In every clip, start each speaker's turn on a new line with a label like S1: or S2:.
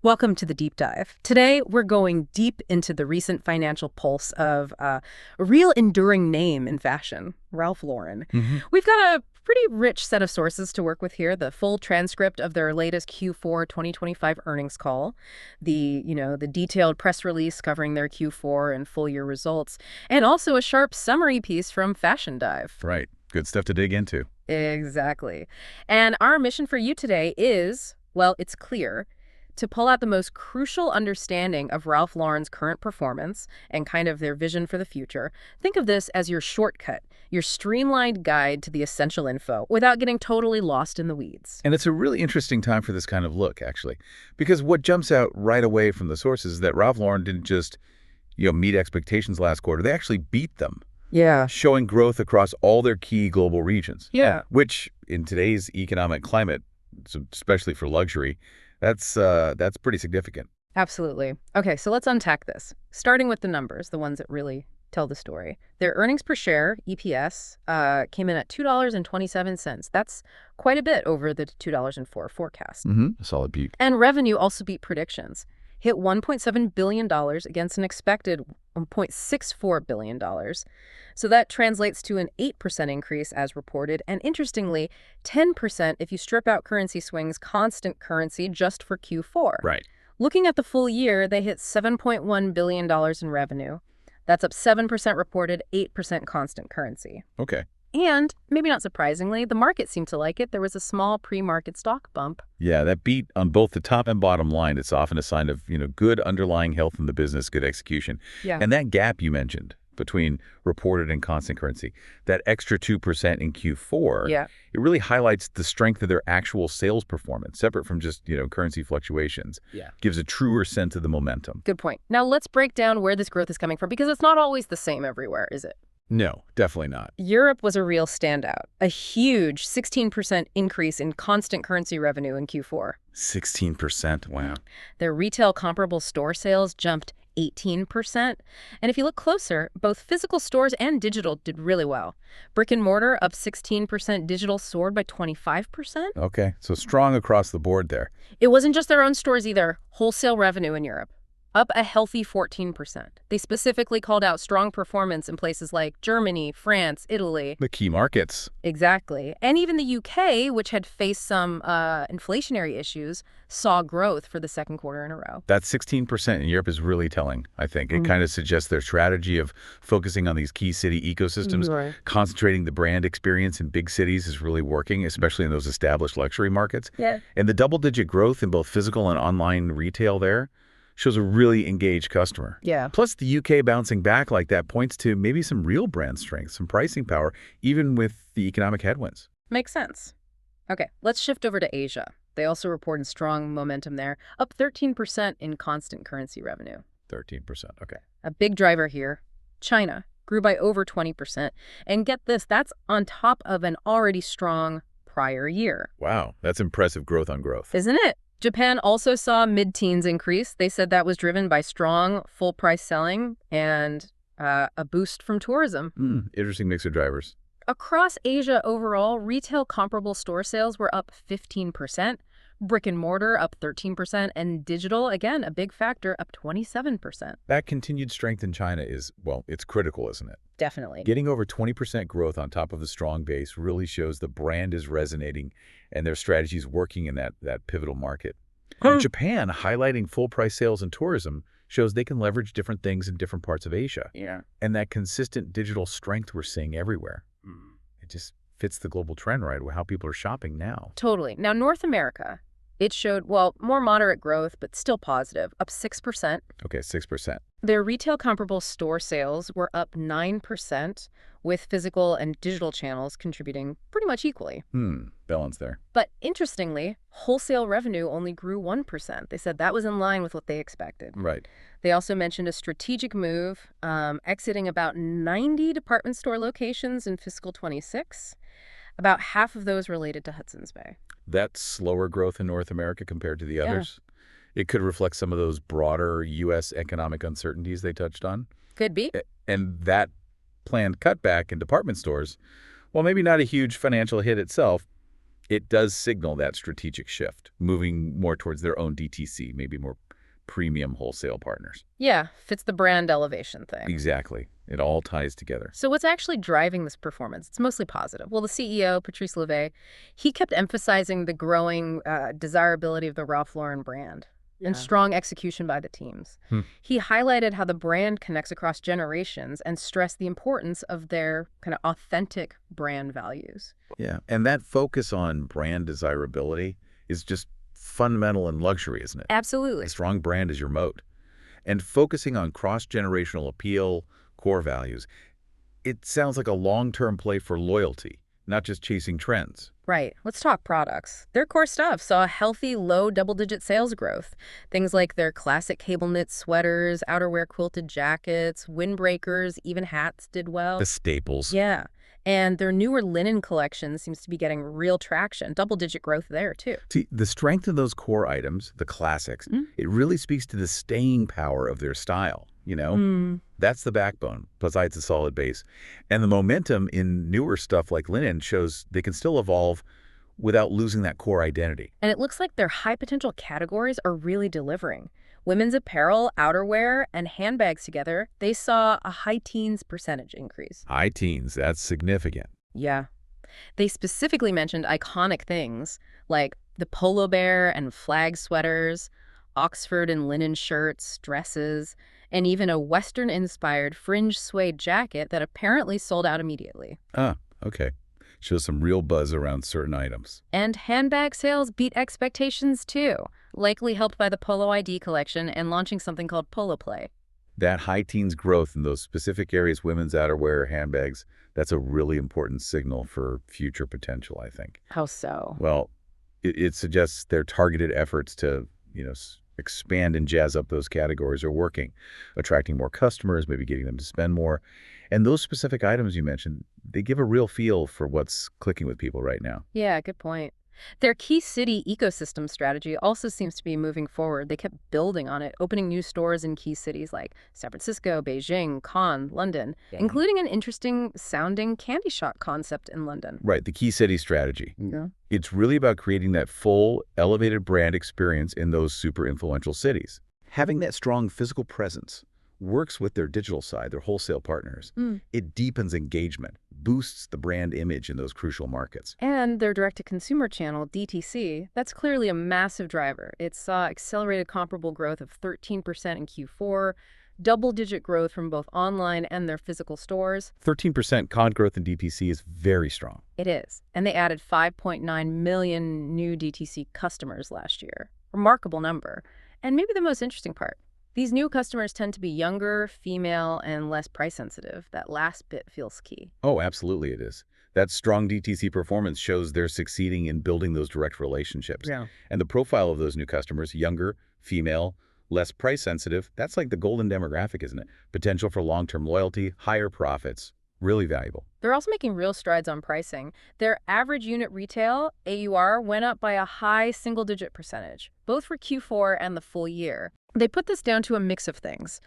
S1: Welcome to the deep dive. Today, we're going deep into the recent financial pulse of a real enduring name in fashion, Ralph Lauren.
S2: Hmm.
S1: We've got a pretty rich set of sources to work with here, the full transcript of their latest Q4 2025 earnings call, the detailed press release covering their Q4 and full year results, and also a sharp summary piece from Fashion Dive.
S2: Right. Good stuff to dig into.
S1: Exactly. And our mission for you today is, well, it's clear, to pull out the most crucial understanding of Ralph Lauren's current performance and kind of their vision for the future. Think of this as your shortcut, your streamlined guide to the essential info without getting totally lost in the weeds.
S2: And it's a really interesting time for this kind of look, actually, because what jumps out right away from the sources is that Ralph Lauren didn't just, meet expectations last quarter. They actually beat them,
S1: Yeah.
S2: showing growth across all their key global regions,
S1: Yeah.
S2: which in today's economic climate, especially for luxury, that's pretty significant.
S1: Absolutely. Okay, so let's unpack this. Starting with the numbers, the ones that really tell the story. Their earnings per share, EPS, came in at $2.27. That's quite a bit over the $2.04 forecast.
S2: A solid beat.
S1: And revenue also beat predictions, hit $1.7 billion against an expected $1.64 billion. So that translates to an 8% increase as reported, and interestingly, 10% if you strip out currency swings, constant currency just for Q4.
S2: Right.
S1: Looking at the full year, they hit $7.1 billion in revenue. That's up 7% reported, 8% constant currency.
S2: Okay.
S1: And, maybe not surprisingly, the market seemed to like it. There was a small pre-market stock bump.
S2: Yeah, that beat on both the top and bottom line, it's often a sign of, good underlying health in the business, good execution.
S1: Yeah.
S2: And that gap you mentioned between reported and constant currency, that extra 2% in Q4,
S1: Yeah.
S2: it really highlights the strength of their actual sales performance, separate from just, currency fluctuations.
S1: Yeah.
S2: Gives a truer sense of the momentum.
S1: Good point. Now let's break down where this growth is coming from, because it's not always the same everywhere, is it?
S2: No, definitely not.
S1: Europe was a real standout. A huge 16% increase in constant currency revenue in Q4.
S2: 16%, wow.
S1: Their retail comparable store sales jumped 18%. And if you look closer, both physical stores and digital did really well. Brick and mortar up 16%, digital soared by 25%.
S2: Okay, so strong across the board there.
S1: It wasn't just their own stores either. Wholesale revenue in Europe, up a healthy 14%. They specifically called out strong performance in places like Germany, France, Italy.
S2: The key markets.
S1: Exactly. And even the UK, which had faced some inflationary issues, saw growth for the second quarter in a row.
S2: That 16% in Europe is really telling, I think. It kind of suggests their strategy of focusing on these key city ecosystems,
S1: Right.
S2: concentrating the brand experience in big cities is really working, especially in those established luxury markets.
S1: Yeah.
S2: And the double-digit growth in both physical and online retail there shows a really engaged customer.
S1: Yeah.
S2: Plus, the UK bouncing back like that points to maybe some real brand strength, some pricing power, even with the economic headwinds.
S1: Makes sense. Okay, let's shift over to Asia. They also reported strong momentum there, up 13% in constant currency revenue.
S2: 13%, okay.
S1: A big driver here, China, grew by over 20%. And get this, that's on top of an already strong prior year.
S2: Wow, that's impressive growth on growth.
S1: Isn't it? Japan also saw mid-teens increase. They said that was driven by strong full-price selling and a boost from tourism.
S2: Interesting mix of drivers.
S1: Across Asia overall, retail comparable store sales were up 15%, brick and mortar up 13%, and digital, again, a big factor, up 27%.
S2: That continued strength in China is, well, it's critical, isn't it?
S1: Definitely.
S2: Getting over 20% growth on top of the strong base really shows the brand is resonating and their strategy is working in that pivotal market. And Japan, highlighting full-price sales and tourism, shows they can leverage different things in different parts of Asia.
S1: Yeah.
S2: And that consistent digital strength we're seeing everywhere. It just fits the global trend, right, with how people are shopping now.
S1: Totally. Now, North America, it showed, well, more moderate growth, but still positive, up 6%.
S2: Okay, 6%.
S1: Their retail comparable store sales were up 9%, with physical and digital channels contributing pretty much equally.
S2: Balance there.
S1: But interestingly, wholesale revenue only grew 1%. They said that was in line with what they expected.
S2: Right.
S1: They also mentioned a strategic move, exiting about 90 department store locations in fiscal 26, about half of those related to Hudson's Bay.
S2: That's slower growth in North America compared to the others. It could reflect some of those broader U.S. economic uncertainties they touched on.
S1: Could be.
S2: And that planned cutback in department stores, while maybe not a huge financial hit itself, It does signal that strategic shift, moving more towards their own DTC, maybe more premium wholesale partners.
S1: Yeah, fits the brand elevation thing.
S2: Exactly. It all ties together.
S1: So what's actually driving this performance? It's mostly positive. Well, the CEO, Patrice Louvet, he kept emphasizing the growing desirability of the Ralph Lauren brand and strong execution by the teams.
S2: Hmm.
S1: He highlighted how the brand connects across generations and stressed the importance of their kind of authentic brand values.
S2: Yeah. And that focus on brand desirability is just fundamental in luxury, isn't it?
S1: Absolutely.
S2: A strong brand is your moat. And focusing on cross-generational appeal, core values, it sounds like a long-term play for loyalty, not just chasing trends.
S1: Right. Let's talk products. Their core stuff saw healthy, low double-digit sales growth. Things like their classic cable knit sweaters, outerwear quilted jackets, windbreakers, even hats did well.
S2: The staples.
S1: Yeah. And their newer linen collection seems to be getting real traction, double-digit growth there, too.
S2: See, the strength of those core items, the classics, it really speaks to the staying power of their style, you know? That's the backbone, besides the solid base. And the momentum in newer stuff like linen shows they can still evolve without losing that core identity.
S1: And it looks like their high-potential categories are really delivering. Women's apparel, outerwear, and handbags together, they saw a high teens % increase.
S2: High teens, that's significant.
S1: Yeah. They specifically mentioned iconic things like the polo bear and flag sweaters, Oxford and linen shirts, dresses, and even a Western-inspired fringe suede jacket that apparently sold out immediately.
S2: Ah, okay. Shows some real buzz around certain items.
S1: And handbag sales beat expectations too, likely helped by the Polo ID collection and launching something called Polo Play.
S2: That high teens growth in those specific areas, women's outerwear, handbags, that's a really important signal for future potential, I think.
S1: How so?
S2: Well, it suggests their targeted efforts to, expand and jazz up those categories are working, attracting more customers, maybe getting them to spend more. And those specific items you mentioned, they give a real feel for what's clicking with people right now.
S1: Yeah, good point. Their key city ecosystem strategy also seems to be moving forward. They kept building on it, opening new stores in key cities like San Francisco, Beijing, Cannes, London, including an interesting sounding candy shop concept in London.
S2: Right, the key city strategy.
S1: Yeah.
S2: It's really about creating that full, elevated brand experience in those super influential cities. Having that strong physical presence works with their digital side, their wholesale partners. It deepens engagement, boosts the brand image in those crucial markets.
S1: And their direct-to-consumer channel, DTC, that's clearly a massive driver. It saw accelerated comparable growth of 13% in Q4, double-digit growth from both online and their physical stores.
S2: 13% con growth in DTC is very strong.
S1: It is. And they added 5.9 million new DTC customers last year. Remarkable number. And maybe the most interesting part. These new customers tend to be younger, female, and less price-sensitive. That last bit feels key.
S2: Oh, absolutely it is. That strong DTC performance shows they're succeeding in building those direct relationships.
S1: Yeah.
S2: And the profile of those new customers, younger, female, less price-sensitive, that's like the golden demographic, isn't it? Potential for long-term loyalty, higher profits, really valuable.
S1: They're also making real strides on pricing. Their average unit retail, AUR, went up by a high single-digit %, both for Q4 and the full year. They put this down to a mix of things: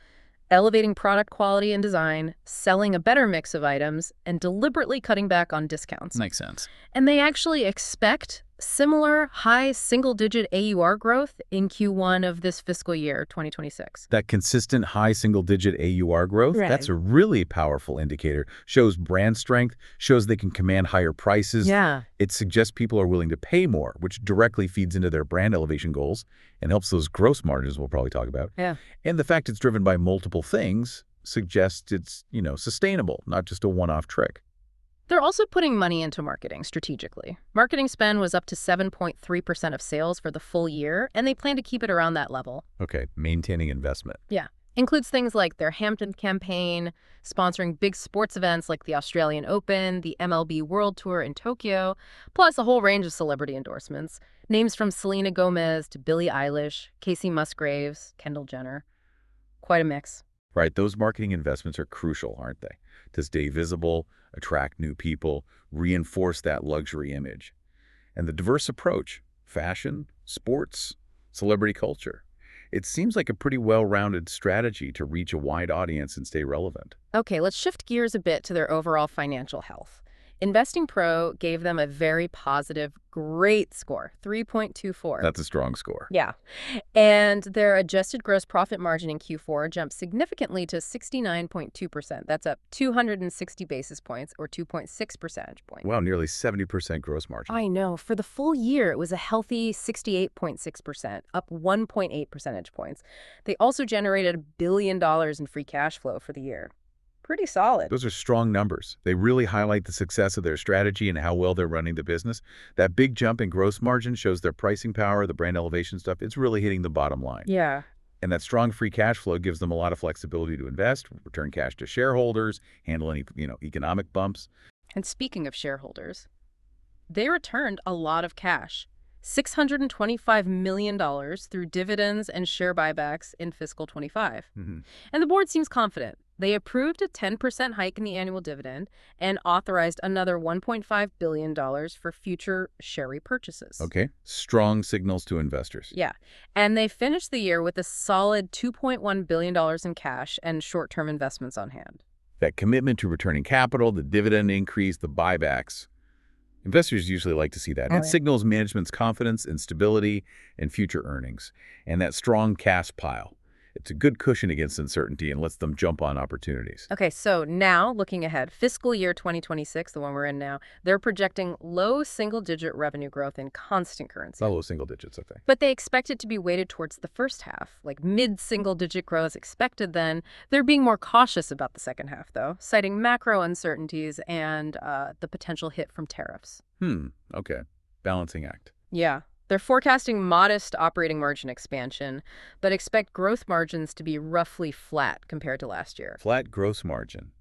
S1: elevating product quality and design, selling a better mix of items, and deliberately cutting back on discounts.
S2: Makes sense.
S1: And they actually expect similar high single-digit AUR growth in Q1 of this fiscal year, 2026.
S2: That consistent high single-digit AUR growth,
S1: Right.
S2: that's a really powerful indicator. Shows brand strength, shows they can command higher prices.
S1: Yeah.
S2: It suggests people are willing to pay more, which directly feeds into their brand elevation goals and helps those gross margins we'll probably talk about.
S1: Yeah.
S2: And the fact it's driven by multiple things suggests it's, sustainable, not just a one-off trick.
S1: They're also putting money into marketing strategically. Marketing spend was up to 7.3% of sales for the full year, and they plan to keep it around that level.
S2: Okay, maintaining investment.
S1: Yeah. Includes things like their Hampton campaign, sponsoring big sports events like the Australian Open, the MLB World Tour in Tokyo, plus a whole range of celebrity endorsements. Names from Selena Gomez to Billie Eilish, Casey Musgraves, Kendall Jenner. Quite a mix.
S2: Right, those marketing investments are crucial, aren't they? To stay visible, attract new people, reinforce that luxury image. And the diverse approach, fashion, sports, celebrity culture. It seems like a pretty well-rounded strategy to reach a wide audience and stay relevant.
S1: Okay, let's shift gears a bit to their overall financial health. Investing Pro gave them a very positive, great score, 3.24.
S2: That's a strong score.
S1: Yeah. And their adjusted gross profit margin in Q4 jumped significantly to 69.2%. That's up 260 basis points or 2.6 percentage points.
S2: Wow, nearly 70% gross margin.
S1: I know. For the full year, it was a healthy 68.6%, up 1.8 percentage points. They also generated $1 billion in free cash flow for the year. Pretty solid.
S2: Those are strong numbers. They really highlight the success of their strategy and how well they're running the business. That big jump in gross margin shows their pricing power, the brand elevation stuff. It's really hitting the bottom line.
S1: Yeah.
S2: And that strong free cash flow gives them a lot of flexibility to invest, return cash to shareholders, handle any, economic bumps.
S1: And speaking of shareholders, they returned a lot of cash, $625 million through dividends and share buybacks in fiscal 25. And the board seems confident. They approved a 10% hike in the annual dividend and authorized another $1.5 billion for future share repurchases.
S2: Okay. Strong signals to investors.
S1: Yeah. And they finished the year with a solid $2.1 billion in cash and short-term investments on hand.
S2: That commitment to returning capital, the dividend increase, the buybacks. Investors usually like to see that. It signals management's confidence and stability in future earnings. And that strong cash pile. It's a good cushion against uncertainty and lets them jump on opportunities.
S1: Okay, so now looking ahead, fiscal year 2026, the one we're in now, they're projecting low single-digit revenue growth in constant currency.
S2: Not low single digits, I think.
S1: But they expect it to be weighted towards the first half, like mid-single-digit growth expected then. They're being more cautious about the second half, though, citing macro uncertainties and the potential hit from tariffs.
S2: Okay. Balancing act.
S1: Yeah. They're forecasting modest operating margin expansion, but expect growth margins to be roughly flat compared to last year.
S2: Flat gross margin.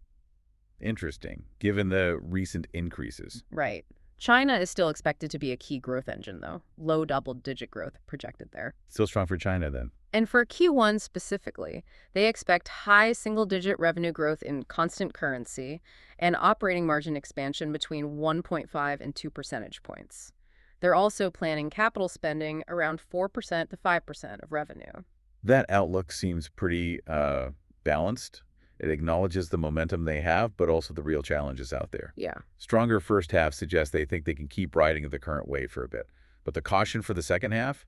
S2: Interesting, given the recent increases.
S1: Right. China is still expected to be a key growth engine, though. Low double-digit growth projected there.
S2: Still strong for China, then.
S1: And for Q1 specifically, they expect high single-digit revenue growth in constant currency and operating margin expansion between 1.5 and 2 percentage points. They're also planning capital spending around 4% to 5% of revenue.
S2: That outlook seems pretty balanced. It acknowledges the momentum they have, but also the real challenges out there.
S1: Yeah.
S2: Stronger first half suggests they think they can keep riding the current wave for a bit. But the caution for the second half?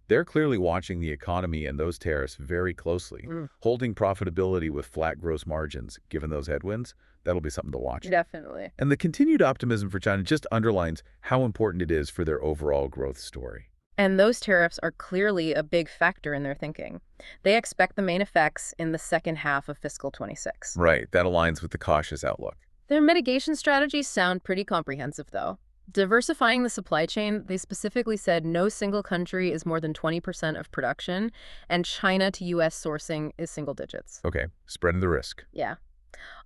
S2: They're clearly watching the economy and those tariffs very closely. Holding profitability with flat gross margins, given those headwinds, that'll be something to watch.
S1: Definitely.
S2: And the continued optimism for China just underlines how important it is for their overall growth story.
S1: And those tariffs are clearly a big factor in their thinking. They expect the main effects in the second half of fiscal 26.
S2: Right. That aligns with the cautious outlook.
S1: Their mitigation strategies sound pretty comprehensive, though. Diversifying the supply chain, they specifically said no single country is more than 20% of production, and China to U.S. sourcing is single digits.
S2: Okay. Spreading the risk.
S1: Yeah.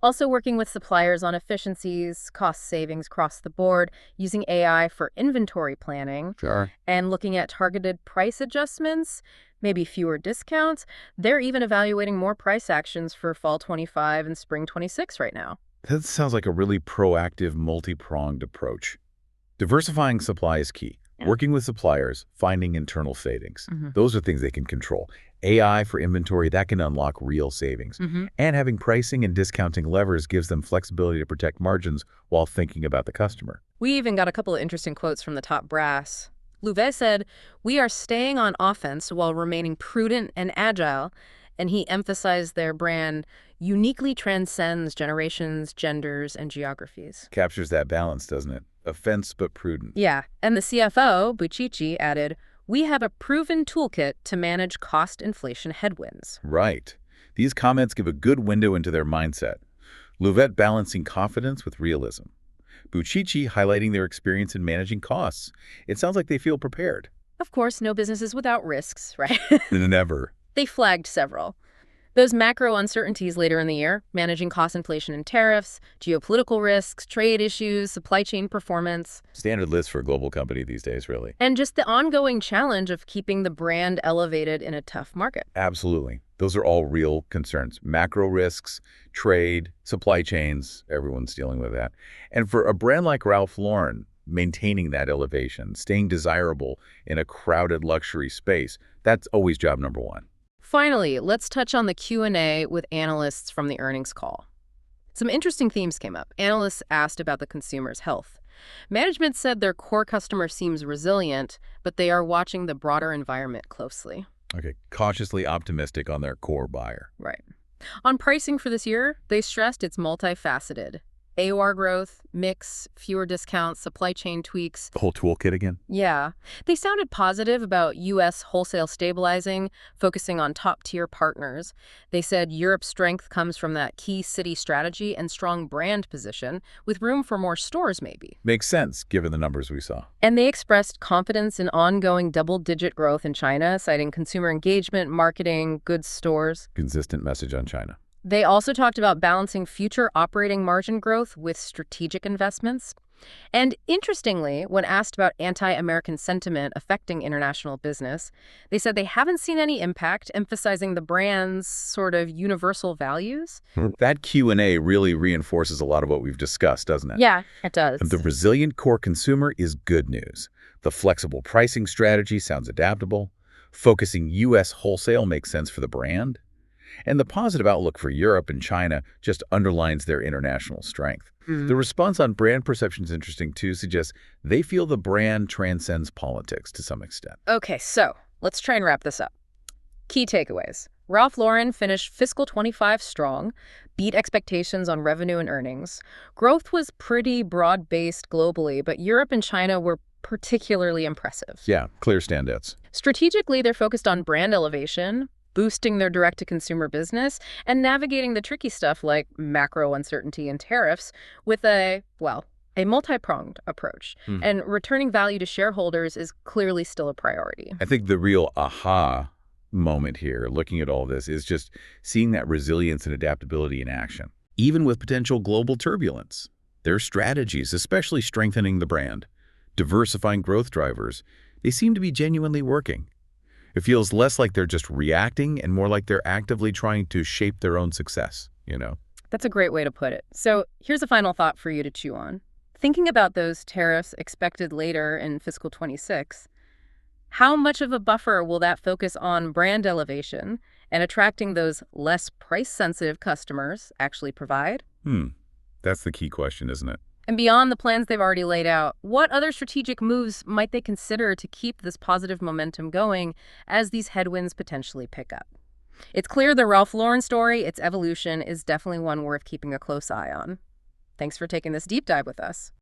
S1: Also working with suppliers on efficiencies, cost savings across the board, using AI for inventory planning,
S2: Sure.
S1: and looking at targeted price adjustments, maybe fewer discounts. They're even evaluating more price actions for fall 25 and spring 26 right now.
S2: That sounds like a really proactive, multi-pronged approach. Diversifying supply is key.
S1: Yeah.
S2: Working with suppliers, finding internal savings. Those are things they can control. AI for inventory, that can unlock real savings. And having pricing and discounting levers gives them flexibility to protect margins while thinking about the customer.
S1: We even got a couple of interesting quotes from the top brass. Louvet said, "We are staying on offense while remaining prudent and agile," and he emphasized their brand uniquely transcends generations, genders, and geographies.
S2: Captures that balance, doesn't it? Offense but prudent.
S1: Yeah, and the CFO, Buchichi, added, "We have a proven toolkit to manage cost inflation headwinds."
S2: Right. These comments give a good window into their mindset. Louvet balancing confidence with realism. Buchichi highlighting their experience in managing costs. It sounds like they feel prepared.
S1: Of course, no business is without risks, right?
S2: Never.
S1: They flagged several. Those macro uncertainties later in the year, managing cost inflation and tariffs, geopolitical risks, trade issues, supply chain performance.
S2: Standard list for a global company these days, really.
S1: And just the ongoing challenge of keeping the brand elevated in a tough market.
S2: Absolutely. Those are all real concerns. Macro risks, trade, supply chains, everyone's dealing with that. And for a brand like Ralph Lauren, maintaining that elevation, staying desirable in a crowded luxury space, that's always job number one.
S1: Finally, let's touch on the Q&A with analysts from the earnings call. Some interesting themes came up. Analysts asked about the consumer's health. Management said their core customer seems resilient, but they are watching the broader environment closely.
S2: Okay, cautiously optimistic on their core buyer.
S1: Right. On pricing for this year, they stressed it's multifaceted. AOR growth, mix, fewer discounts, supply chain tweaks.
S2: The whole toolkit again?
S1: Yeah. They sounded positive about U.S. wholesale stabilizing, focusing on top-tier partners. They said Europe's strength comes from that key city strategy and strong brand position, with room for more stores maybe.
S2: Makes sense, given the numbers we saw.
S1: And they expressed confidence in ongoing double-digit growth in China, citing consumer engagement, marketing, good stores.
S2: Consistent message on China.
S1: They also talked about balancing future operating margin growth with strategic investments. And interestingly, when asked about anti-American sentiment affecting international business, they said they haven't seen any impact, emphasizing the brand's sort of universal values.
S2: That Q&A really reinforces a lot of what we've discussed, doesn't it?
S1: Yeah, it does.
S2: The resilient core consumer is good news. The flexible pricing strategy sounds adaptable. Focusing U.S. wholesale makes sense for the brand. And the positive outlook for Europe and China just underlines their international strength. The response on brand perception is interesting, too, suggests they feel the brand transcends politics to some extent.
S1: Okay, so let's try and wrap this up. Key takeaways. Ralph Lauren finished fiscal 25 strong, beat expectations on revenue and earnings. Growth was pretty broad-based globally, but Europe and China were particularly impressive.
S2: Yeah, clear standouts.
S1: Strategically, they're focused on brand elevation, boosting their direct-to-consumer business, and navigating the tricky stuff like macro uncertainty and tariffs with a multi-pronged approach. And returning value to shareholders is clearly still a priority.
S2: I think the real aha moment here, looking at all this, is just seeing that resilience and adaptability in action. Even with potential global turbulence, their strategies, especially strengthening the brand, diversifying growth drivers, they seem to be genuinely working. It feels less like they're just reacting and more like they're actively trying to shape their own success, you know?
S1: That's a great way to put it. So here's a final thought for you to chew on. Thinking about those tariffs expected later in fiscal 26, how much of a buffer will that focus on brand elevation and attracting those less price-sensitive customers actually provide?
S2: That's the key question, isn't it?
S1: And beyond the plans they've already laid out, what other strategic moves might they consider to keep this positive momentum going as these headwinds potentially pick up? It's clear the Ralph Lauren story, its evolution, is definitely one worth keeping a close eye on. Thanks for taking this deep dive with us.